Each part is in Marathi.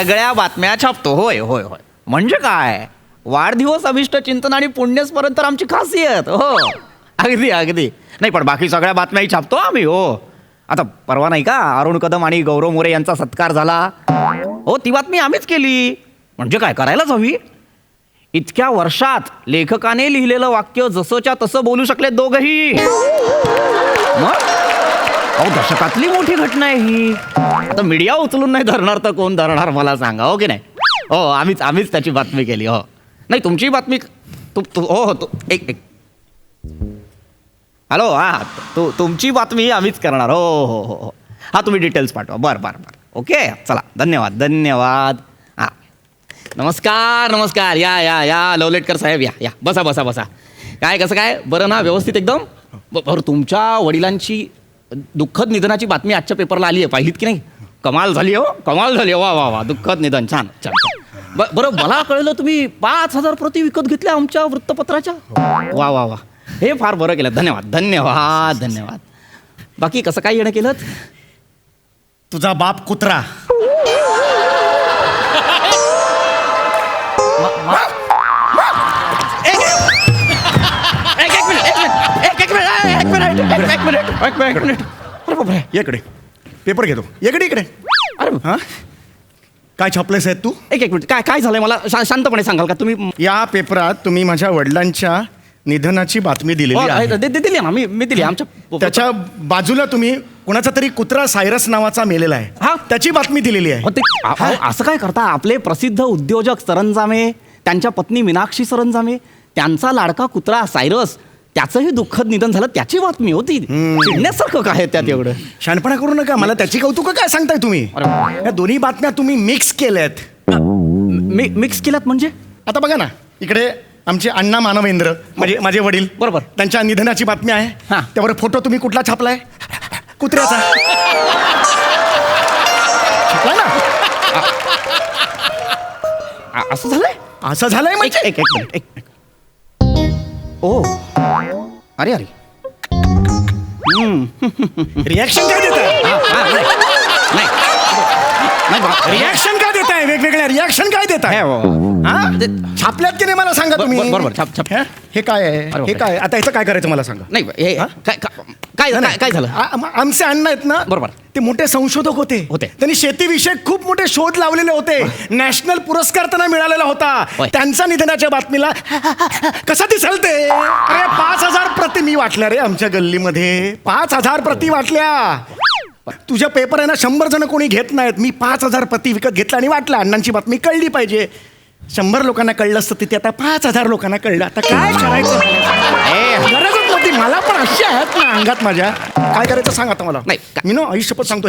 सगळ्या बातम्या छापतो. होय होय होय. म्हणजे काय, वाढदिवस, अभिष्ट चिंतन आणि पुण्यस्मरण तर आमची खासियत. हो अगदी अगदी. नाही पण बाकी सगळ्या बातम्याही छापतो आम्ही. हो आता परवा नाही का अरुण कदम आणि गौरव मोरे यांचा सत्कार झाला. हो ती बातमी आम्हीच केली. म्हणजे काय, करायलाच हवी. इतक्या वर्षात लेखकाने लिहिलेलं वाक्य जसंच्या तसं बोलू शकले दोघही. मग अहो दशकातली मोठी घटना आहे ही. आता मीडिया उचलून नाही धरणार तर कोण धरणार मला सांगा. हो की नाही. हो आम्हीच त्याची बातमी केली. हो नाही तुमची बातमी हो एक हॅलो हां तुमची बातमी आम्हीच करणार. हो हो हो हो हां तुम्ही डिटेल्स पाठवा. बरं ओके चला धन्यवाद धन्यवाद. हां नमस्कार नमस्कार. या लवलेटकर साहेब या बसा. काय कसं काय, बरं ना, व्यवस्थित एकदम. बरं तुमच्या वडिलांची दुःखद निधनाची बातमी आजच्या पेपरला आली आहे, पाहिलीत की नाही? कमाल झाली. हो कमाल झाली. वा दुःखद निधन. छान. बरं मला कळलं तुम्ही 5,000 प्रती विकत घेतल्या आमच्या वृत्तपत्राच्या. वा हे फार बरं केलं. धन्यवाद. बाकी कसं काय येणं केलं? तुझा बाप कुत्रा. एक मिनिट. अरे बापरे, इकडे पेपर घेतो. इकडे अरे हा काय छापलेस आहेत तू? एक मिनिट. काय झालंय मला शांतपणे सांगाल का तुम्ही? या पेपरात तुम्ही माझ्या वडिलांच्या निधनाची बातमी दिलेली आहे. दिली ना मी दिली. आमच्या त्याच्या बाजूला तुम्ही कोणाचा तरी कुत्रा सायरस नावाचा मेलेला आहे. हा त्याची बातमी दिलेली आहे. असं काय करता? आपले प्रसिद्ध उद्योजक सरंजामे, त्यांच्या पत्नी मीनाक्षी सरंजामे, त्यांचा लाडका कुत्रा सायरस, त्याचंही दुःखद निधन झालं, त्याची बातमी होती. चिडण्यासारखं काय आहे त्यात एवढं? शहाणपणा करू नका. मला त्याची कौतुक काय सांगताय तुम्ही? या दोन्ही बातम्या तुम्ही मिक्स केल्यात. मिक्स केल्यात म्हणजे? आता बघा ना, इकडे आमचे अण्णा मानवेंद्र म्हणजे माझे वडील, बरोबर, त्यांच्या निधनाची बातमी आहे. त्यावर फोटो तुम्ही कुठला छापलाय? कुत्र्याचा छापलाय ना. असं झालंय म्हणजे. एक मिनिट. ओ अरे रिॲक्शन काय देताय? रिॲक्शन काय देताय? वेगवेगळ्या रिॲक्शन काय देताय? छापल्यात की नाही मला सांगा तुम्ही. बरोबर. छाप. हे काय आहे? हे काय? आता ह्याचं काय करायचं मला सांगा. नाही काय झालं? आमचे अण्णा आहेत ना, बरोबर, ते मोठे संशोधक होते. त्यांनी शेतीविषयक खूप मोठे शोध लावलेले होते. नॅशनल पुरस्कार त्यांना मिळालेला होता. त्यांच्या निधनाच्या बातमीला कसं दिसल ते? अरे 5,000 प्रती मी वाटल्या रे आमच्या गल्लीमध्ये. 5,000 प्रती वाटल्या. तुझ्या पेपर आहे ना 100 जण कोणी घेत नाहीत. मी 5,000 प्रती विकत घेतला आणि वाटला. अण्णांची बातमी कळली पाहिजे. 100 लोकांना कळलं असतं तिथे, आता 5,000 लोकांना कळलं. आता काय करायचं? गरजच नव्हती. मला पण अशी आहेत ना अंगात माझ्या. काय करायचं सांग आता मला. नाही मी ना आयुष्यपत सांगतो.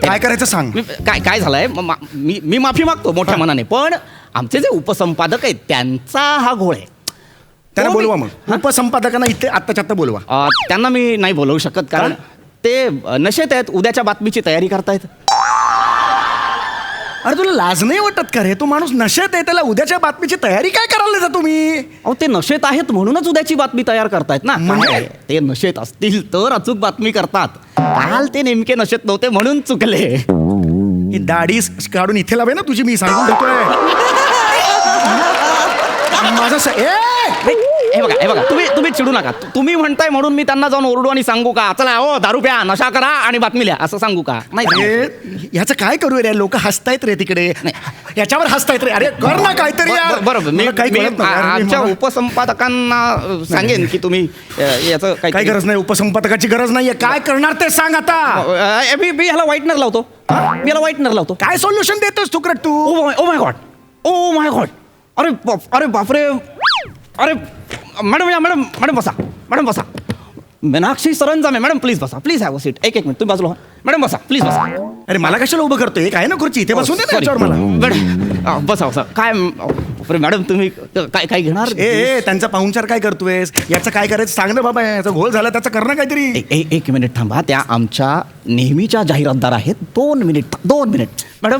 काय करायचं सांग. काय झालंय? मी माफी मागतो मोठ्या मनाने, पण आमचे जे उपसंपादक आहेत त्यांचा हा घोळ आहे. त्यांना बोलवा मग. उपसंपादकांना इथे आत्ताच्या आत्ता बोलवा. त्यांना मी नाही बोलवू शकत, कारण ते नशेत आहेत. उद्याच्या बातमीची तयारी करतायत. अरे तुला लाज नाही वाटत का रे? तो माणूस नशेत आहे, त्याला उद्याच्या बातमीची तयारी काय करायला जाता तुम्ही? अहो ते नशेत आहेत म्हणूनच उद्याची बातमी तयार करतायत ना. म्हणजे ते नशेत असतील तर अचूक बातमी करतात. काल ते नेमके नशेत नव्हते म्हणून चुकले. ही दाढी काढून इथे लावे ना तुझी, मी सांगून देतोय. माझं हे बघा तुम्ही चिडू नका. तुम्ही म्हणताय म्हणून मी त्यांना जाऊन ओरडू आणि सांगू का, चला हो दारू प्या, नशा करा आणि बातमी लिहा, असं सांगू का? नाही. ह्याचं काय करू रे? लोक हसतायत रे तिकडे. याच्यावर हसतायत रे. अरे कर ना काहीतरी. बरोबर. मी आमच्या उपसंपादकांना सांगेन की तुम्ही याचं काही गरज नाही. उपसंपादकाची गरज नाहीये. काय करणार ते सांग आता. मी ह्याला व्हाईटनर लावतो. काय सोल्युशन देतोस तुकडे तू? Oh my God. अरे बापरे. अरे मॅडम बसा. मीनाक्षी सरंजामे मॅडम प्लीज बसा. Please have a seat. एक मिनिट तुम्ही बाजूला. मॅडम बसा, प्लीज बसा. अरे मला कशाला उभं करतोय? एक आहे ना खुर्ची, इथे बसून दे ना याच्यावर मला. मॅडम बसा. काय मॅडम तुम्ही काय घेणार? त्यांचा पाहुणचार काय करतोयस? याचं काय करायचं सांग ना बाबा. याचा घोळ झाला, त्याचं करणं काहीतरी. एक मिनिट थांबा. त्या आमच्या नेहमीच्या जाहिरातदार आहेत. 2 मिनिट. मॅडम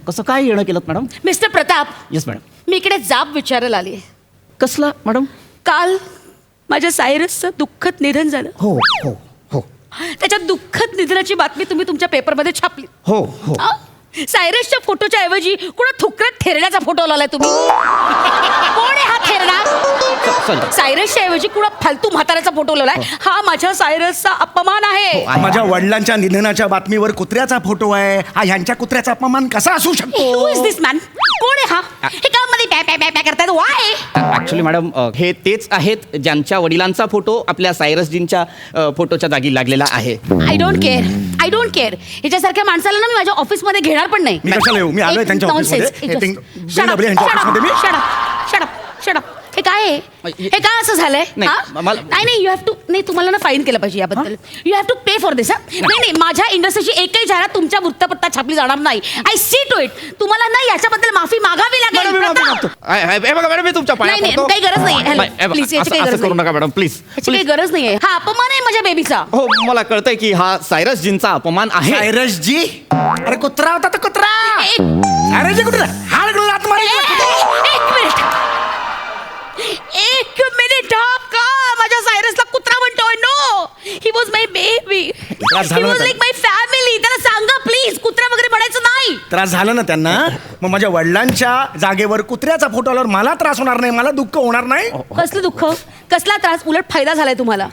कसं काय येणं केलं madam? Mister Pratap. Yes madam. मी इकडे जाब विचारायला आली. कसला मॅडम? काल माझ्या सायरसचं दुःखद निधन झालं. हो. त्याच्या दुःखद निधनाची बातमी तुम्ही तुमच्या पेपरमध्ये छापली. हो. सायरसच्या फोटोच्या ऐवजी कुणा थुकऱ्यात थेरड्याचा फोटो लावलाय तुम्ही. कोण आहे हा थेरडा? सायरसच्या ऐवजी कुणा फालतू म्हाताऱ्याचा फोटो लावलाय. हा माझ्या सायरसचा अपमान आहे. माझ्या वडिलांच्या निधनाच्या बातमीवर कुत्र्याचा फोटो आहे. हा ह्यांच्या कुत्र्याचा अपमान कसा असू Who शकतो? is this man? कोण आहे हा? हे का मध्ये बॅ बॅ बॅ बॅ करतायत? Why? ऍक्च्युली मॅडम हे तेच आहेत ज्यांच्या वडिलांचा फोटो आपल्या सायरसजींच्या फोटोच्या जागी लागलेला आहे. I don't care. I don't care. याच्यासारख्या माणसाला ना मी माझ्या ऑफिसमध्ये घेणार पण नाही. मी कशाला येऊ? मी आलोय त्यांच्या ऑफिसमध्ये. हे BMW यांच्या ऑफिसमध्ये मी. शट हे काय आहे? हे काय असं झालंय? नाही, हा? मला- नाही यू हॅव टू. नाही तुम्हाला ना फाईन केलं पाहिजे याबद्दल. You have to pay for this. नाही माझ्या इंडस्ट्रीची एकही जाहिरात तुमच्या वृत्तपत्रात छापली जाणार नाही. I see to it. तुम्हाला ना याच्याबद्दल माफी मागावी लागेल. मॅडम, मी माफी मागतो. हे बघा मॅडम, मी तुमच्या पाया नाही, पडतो. काही गरज नाही. नाही, हे बघा, प्लीज याची काही असं गरज करू नाही. नका मॅडम, प्लीज. याची काही गरज नाहीये. हा अपमान आहे माझ्या बेबीचा. हो मला कळतंय की हा सायरसजींचा अपमान आहे. सायरस जी, अरे कुत्रा होता तो कुत्रा. एक सायरस जी कुत्रा हाड गळून आत मारी. एक मिनिट हा का माझ्या सायरसला कुत्रा म्हणतोय? No, he was my baby. त्रास ही झाला वॉज ना लाईक माय फॅमिली. त्याला सांगा प्लीज कुत्रा वगैरे म्हणायचं नाही. त्रास झाला ना त्यांना. मग माझ्या वडिलांच्या जागेवर कुत्र्याचा फोटो आल्यावर मला त्रास होणार नाही, मला दुःख होणार नाही. कसलं दुःख, कसला त्रास, उलट फायदा झालाय तुम्हाला.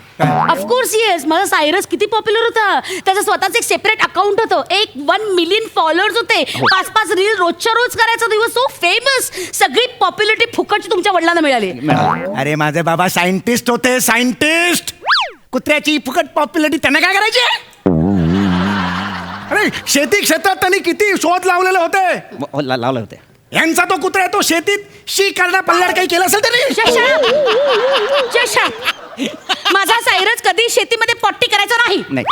Of course yes. माझा सायरस किती पॉप्युलर होता. त्याचं स्वतःच एक सेपरेट अकाउंट होतं. 1 मिलियन फॉलोअर्स होते. 5 रील रोजच्या रोज करायचा दिवस. So famous. सगळी पॉप्युलरिटी फुकटची तुमच्या वडिलांना मिळाली. अरे माझे बाबा सायंटिस्ट होते, सायंटिस्ट. कुत्र्याची फुकट पॉप्युलरिटी त्यांना काय करायची? अरे शेती क्षेत्रात त्यांनी किती शोध लावलेले होते. लावले होते. यांचा तो कुत्रा आहे, तो शेतीत शी करडा पल्लाड काही केलं असेल त्यांनी. माझा सायरस कधी शेतीमध्ये पॉट्टी करायचा नाही. नाही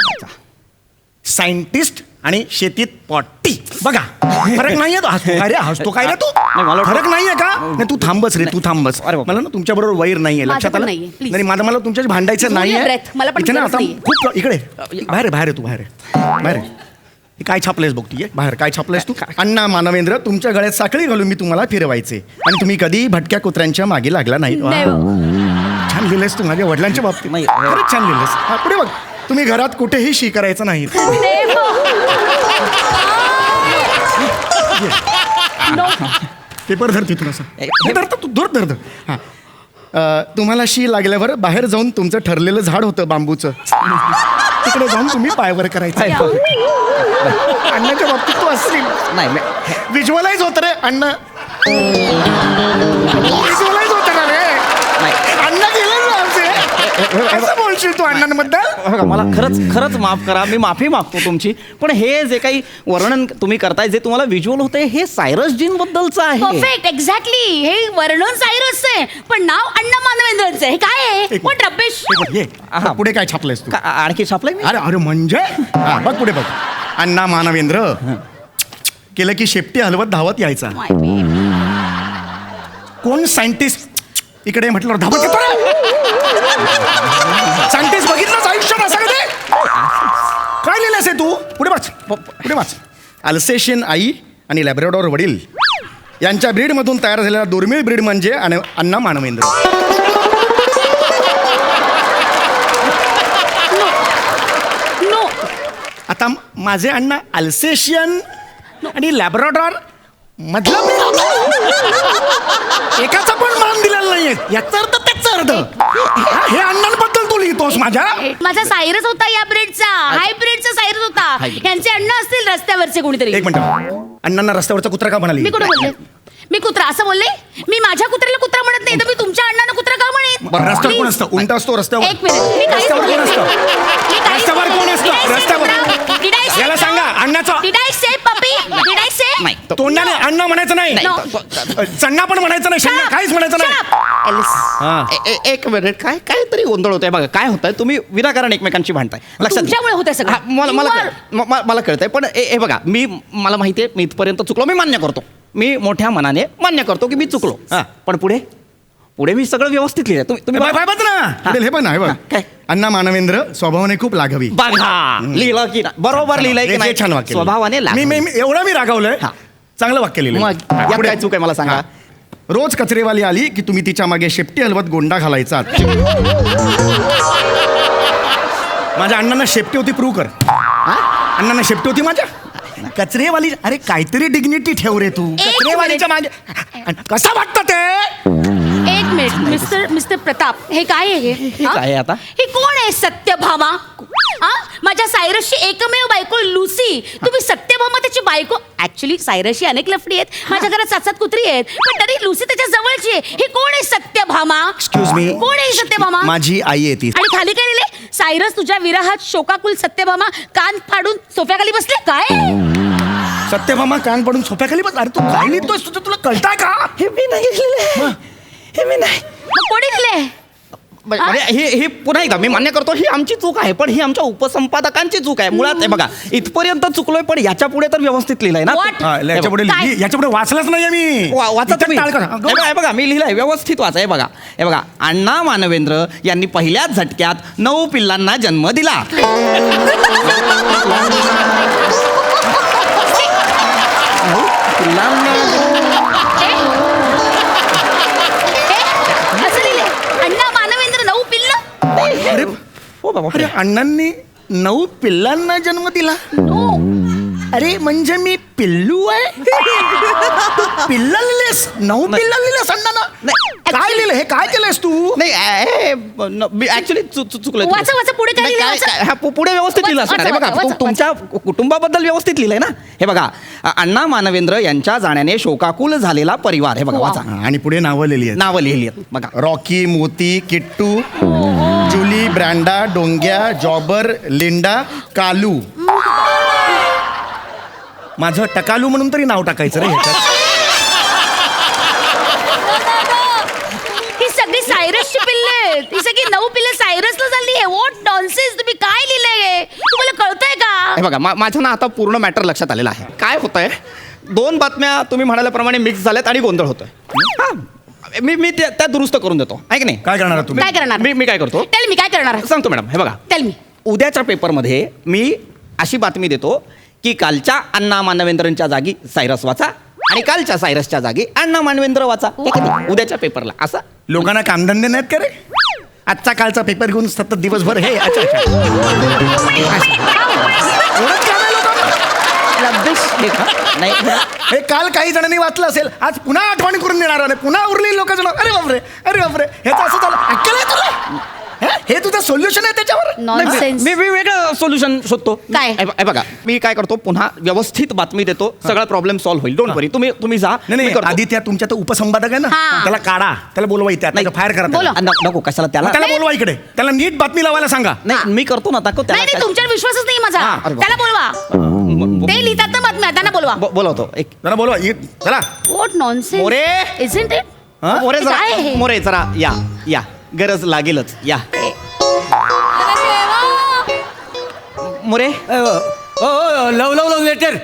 सायंटिस्ट आणि शेतीत पॉट्टी. बघा फरक नाहीये. तो हसतो काय रे? हसतो काय रे तू? नाही, मला वाटलं- फरक नाहीये का? नाही तू थांबस रे, तू थांबस. अरे बापरे. मला ना तुमच्या बरोबर वैर नाहीये, माझं लक्षात पण आलं? नाहीये, please. नाही मला तुमच्याशी भांडायचं घेऊया नाहीये. breath. मला पण इथे ना गरज आता नाहीये. खूप इकडे बाहेर आहे, बाहेर आहे, तू बाहेर आहे, बाहेर आहे. हे काय छापलेस बघ तू, ये बाहेर. काय छापलेस तू? अण्णा मानवेंद्र, तुमच्या गळ्यात साखळी घालून मी तुम्हाला फिरवायचे आणि तुम्ही कधी भटक्या कुत्र्यांच्या मागे लागला नाही. वा. छान लिहिलंस तू माझ्या वडिलांच्या बाबतीत. नाही. खरंच छान लिहिलंस. हा, पुढे बघ. तुम्ही घरात कुठेही शी करायचं नाही. पेपर धरते तुला असं. हे धरतं तू, धर धर धर. हां. तुम्हाला शी लागल्यावर बाहेर जाऊन तुमचं ठरलेलं झाड होतं बांबूचं, तिकडे जाऊन तुम्ही पायवर करायचं. अण्णाच्या बाबतीत तू असशील. नाही विज्युअलाइज होतं रे अण्णा. विज्युअलाइज होतं ना रे. नाही. अण्णा गेले ना आमचे. असं बोलशील तू अण्णांबद्दल? बघा, मला खरंच माफ करा. मी माफी मागतो तुमची. पण हे जे काही वर्णन तुम्ही करताय, जे तुम्हाला व्हिज्युअल होतंय, हे सायरसजींबद्दलचं आहे. Perfect, exactly. हे वर्णन सायरसचं आहे पण नाव अण्णा मानवेंद्रचं आहे. हे काय आहे? एक पण रब्बेश. ये पुढे काय छापलंयस तू? आणखी छापलंय मी? अरे अरे म्हणजे हा, बघ पुढे बघ. अण्णा मानवेंद्र केलं की शेपटी हलवत धावत यायचा. कोण सायंटिस्ट इकडे म्हटलं धावत येतो रे. सायंटिस्ट बघितलंच आयुष्यात असं कधी? काय लिहिलंस तू? पुढे वाच, पुढे वाच. अल्सेशियन आई आणि लॅब्राडोर वडील यांच्या ब्रीडमधून तयार झालेला दुर्मिळ ब्रीड म्हणजे अण्णा मानवेंद्र. नो. आता माझे अण्णा अल्सेशियन आणि लॅब्राडॉर मधलं breed होतं. एकाचा पण मान दिलेला नाहीये. याचा अर्थ त्याचा अर्थ. हे अण्णांबद्दल तू लिहितोस माझ्या? माझा सायरस होता या ब्रेडचा. हाय ब्रेडचा सायरस होता. यांचे अण्णा असतील रस्त्यावरचे कोणीतरी. एक मिनिट. अण्णांना रस्त्यावरचा कुत्रा का म्हणाली? मी कुठे बोलले? मी कुत्रा असं बोलले? मी माझ्या कुत्र्याला कुत्रा म्हणत नाही तर मी तुमच्या अण्णांना कुत्रा का म्हणेन? बरं, रस्त्यावर कोण Please. असतं? उंट असतो रस्त्यावर? एक मिनिट. मी काहीच रस्त्यावर कोण बोलले असतं? नाही. मी काहीच रस्त्यावर कोण बोलले असतं? नाही. Did I say रस्त्यावर? कुत्रा? Did I say याला कुत्रा? सांगा अण्णाचं. Did I say puppy? Did I say? नाही. तोंडाने अण्णा म्हणायचं नाही. No. चन्ना पण म्हणायचं नाही. शंना काहीच म्हणायचं नाही. Shut up. Alice. हा. एक मिनिट. काहीतरी गोंधळ होतोय. बघा काय होतंय, तुम्ही विनाकारण एकमेकांची भांडताय. लक्षात तुमच्यामुळे होतंय सगळं. हा, मला You are- मला कळतंय. पण हे बघा, मला माहिती आहे मी इथपर्यंत चुकलो. मी मान्य करतो. मी मोठ्या मनाने मान्य करतो की मी चुकलो. हा. पण पुढे मी सगळं व्यवस्थित लिहिलंय. तुम्ही बाय बघ ना. हे पण आहे बघ. काय? अण्णा मानवेंद्र स्वभावाने खूप लाघवी. बघा लिहिलं की नाही? बरोबर लिहिलंय की हे नाही? छान वाक्य. स्वभावाने मी एवढं मी रागावलंय. हा. चांगलं वाक्य लिहिलं. मग यात काय चूक आहे मला सांगा? रोज कचरेवाली आली की तुम्ही तिच्या मागे शेपटी हलवत गोंडा घालायचा. माझ्या अण्णांना शेपटी होती, प्रूव्ह कर. अण्णांना शेपटी होती माझ्या. कचरेवाली अरे काहीतरी डिग्निटी ठेव रे तू एक कचरेवालीच्या मागे कसं वाटतं ते एक मिनिट मिस्टर प्रताप हे काय आहे हे हा? काय आहे आता? हे कोण आहे सत्यभामा हा माझ्या सायरसची एकमेव बायको लुसी तुम्ही सत्यभामा त्याची बायको ऍक्च्युली सायरसची अनेक लफडी आहेत माझ्या घरात 7 कुत्री आहेत पण तरी लुसी त्याच्या जवळची आहे हे कोण आहे सत्यभामा एक्सक्यूज मी कोण आहे सत्यभामा माझी आई आहे ती आणि खाली काय लिहिले सायरस तुझ्या विरहात शोकाकुल सत्यभामा कान फाडून सोफ्याखाली बसले काय सत्यभामा कान पडून सोफ्याखाली बस अरे तू काय लिहितोयस तुला कळताय का हे मी नाही लिहिलेलं. हे मी नाही मग कोणी लिहिले म्हणजे हे पुन्हा एकदा मी मान्य करतो ही आमची चूक आहे पण ही आमच्या उपसंपादकांची चूक आहे मुळात हे बघा इथपर्यंत चुकलोय पण याच्या पुढे तर व्यवस्थित लिहिलंय ना What? याच्यापुढे काय? याच्यापुढे वाचलंच नाहीये मी वाचा इथं तुम्ही. टाळ करा. हे बघा, हे बघा मी लिहिलंय व्यवस्थित वाचा हे बघा अण्णा मानवेंद्र यांनी पहिल्याच झटक्यात 9 पिल्लांना जन्म दिला असं लिहिले अण्णा मानवेंद्र 9 पिल्ल अरे हो बाबा अरे अण्णांनी 9 पिल्लांना जन्म दिला अरे म्हणजे मी पिल्लू आहे पिल्ला लिहिलेस 9 पिल्ला लिहिलेस अण्णांना काय लिहिलं हे काय केलंयस तू नाही ऍक्च्युली चुकलोय वाचा, वाचा, पुढे काय लिहिलंय, वाचा. पुढे व्यवस्थित लिहिलं असणार आहे बघा वाचा, तुमच्या कुटुंबाबद्दल व्यवस्थित लिहिलंय ना हे बघा अण्णा मानवेंद्र यांच्या जाण्याने शोकाकुल झालेला परिवार हे बघा वाचा आणि पुढे नावं लिहिली आहेत नावं लिहिली आहेत बघा रॉकी मोती किट्टू जुली ब्रँडा डोंग्या जॉबर लिंडा कालू माझं टकालू म्हणून तरी नाव टाकायचं रे ह्याच्यात ही सगळी सायरसची पिल्ले आहेत ही सगळी 9 पिल्ले सायरसला झाली आहे व्हॉट नॉनसेन्स तुम्ही काय लिहिलंय तुम्हाला कळतंय का हे बघा माझ्या ना आता पूर्ण मॅटर लक्षात आलेलं आहे काय होतंय 2 बातम्या तुम्ही म्हणाल्याप्रमाणे मिक्स झाल्यात आणि गोंधळ होतोय हा मी त्या दुरुस्त करून देतो आहे की नाही काय करणार तुम्ही काय करणार मी काय करतो टेल मी काय करणार सांगतो मॅडम हे बघा टेल मी उद्याच्या पेपरमध्ये मी अशी बातमी देतो की कालच्या अण्णा मानवेंद्रांच्या जागी सायरस वाचा आणि कालच्या सायरसच्या जागी अण्णा मानवेंद्र वाचा हे किती? उद्याच्या पेपरला असं लोकांना कामधंदे नाहीत का रे आजचा कालचा पेपर घेऊन सतत दिवसभर हे अच्छा एवढंच काम आहे लोकांना? हे का? नाही हे काल काही जणांनी वाचलं असेल आज पुन्हा आठवणी करून देणार आणि पुन्हा उरली लोक अरे बापरे ह्याचं असं झालं अक्कल आहे तुला हे तुझं सोल्युशन आहे त्याच्यावर नॉनसेन्स मी वेगळं सोल्युशन शोधतो काय? हे बघा मी काय करतो पुन्हा व्यवस्थित बातमी देतो सगळा प्रॉब्लेम सॉल्व्ह होईल डोंट वरी तुम्ही जा नाही मी करतो. आधी त्या तुमच्या तो उपसंपादक आहे ना हा. त्याला काढा त्याला बोलवा इथे नाही. फायर करा बोला. त्याला. नको कशाला त्याला त्याला बोलवा इकडे त्याला नीट बातमी लावायला सांगा नाही मी करतो ना ताको नाही नाही तुमच्यावर विश्वासच नाही माझा हा, अरे त्याला बोलवा ते लिहितात ना बातम्या त्यांना बोलवा बोलवतो एक त्याला बोलवा चला what nonsense More. Isn't it हा? मोरे काय आहे हे? जरा मोरे जरा या गरज लागेलच या मोरे लव लेटर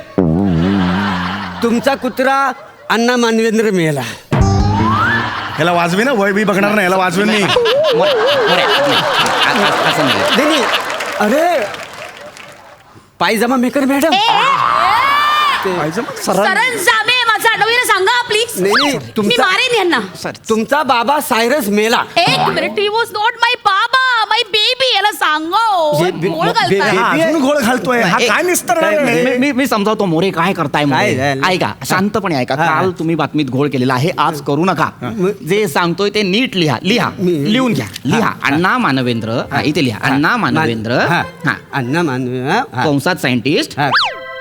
तुमचा कुत्रा अण्णा मानवेंद्र मेला ह्याला वाजवे ना वय बी बघणार नाही ह्याला वाजवे नाही मोरे असं नाही नाही अरे पायजमा मेकर मॅडम सरंजामे माझा आठवणीला सांगा प्लीज नाही, मी तुमचा- मारेन यांना तुमचा बाबा सायरस मेला एक मिनिट ही वॉज नॉट माय बाबा माय बेबी याला सांगो गोळ घालताय हा, अजून घोळ घालतोय हा काय निस्तर मी समजावतो मोरे काय करताय काय मोरे? झालं? ऐका शांतपणे ऐका हा. काल तुम्ही बातमीत घोळ केलेला आहे आज करू नका जे सांगतोय ते नीट लिहा लिहून घ्या लिहा अण्णा मानवेंद्र इथे लिहा अण्णा मानवेंद्र हा अण्णा मानवेंद्र कंसात सायंटिस्ट हा.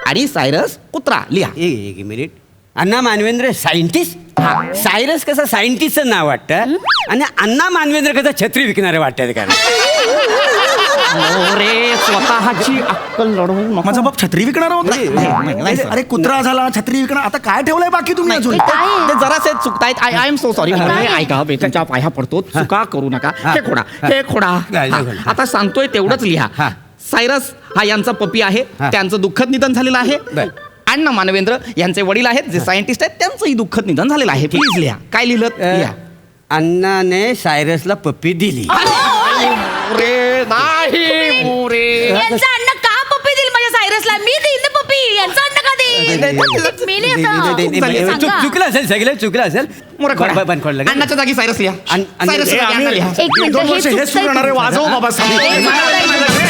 आणि सायरस कुत्रा लिहा एक मिनिट अण्णा मानवेंद्र सायंटिस्ट सायरस कसं सायंटिस्टचं नाव वाटतं आणि अण्णा मानवेंद्र कसं छत्री विकणारे वाटतात का मोरे स्वतःची अक्कल लढवू नको. माझा बाप छत्री विकणार होता नाही, sir. अरे कुत्रा झाला छत्री विकणार आता काय ठेवलंय बाकी तुम्ही अजून काय आहे? ते जरासे चुकतायत आय एम सो सॉरी काय? ऐका मी तुमच्या पाया पडतो चुका करू नका हे खोडा काय, हा, काय. आता सांगतोय तेवढंच लिहा हा. सायरस हा यांचा पपी आहे हा. त्यांचं दुःखद निधन झालेलं आहे बर. अण्णा मानवेंद्र यांचे वडील आहेत जे सायंटिस्ट आहेत त्यांचंही दुःखद निधन झालेलं आहे प्लीज लिहा काय लिहिलं लिहा अण्णाने सायरसला पप्पी दिली मोरे नाही मोरे यांचा अन्न का पप्पी देईल माझ्या सायरसला मी देईन ना पप्पी यांचा अन्न का देईल मेली आता. सांगा. चुकलं असेल सगळं चुकलं असेल मोरे खोडा. पण खोडलं का? अण्णाच्या जागी सायरस लिहा अण्णाच्या सायरसच्या जागी अण्णा लिहा एक मिनिट दोन वर्ष हे हेच सुरू राहणार आहे वाजव बाबा सांगतो. चुकतंय.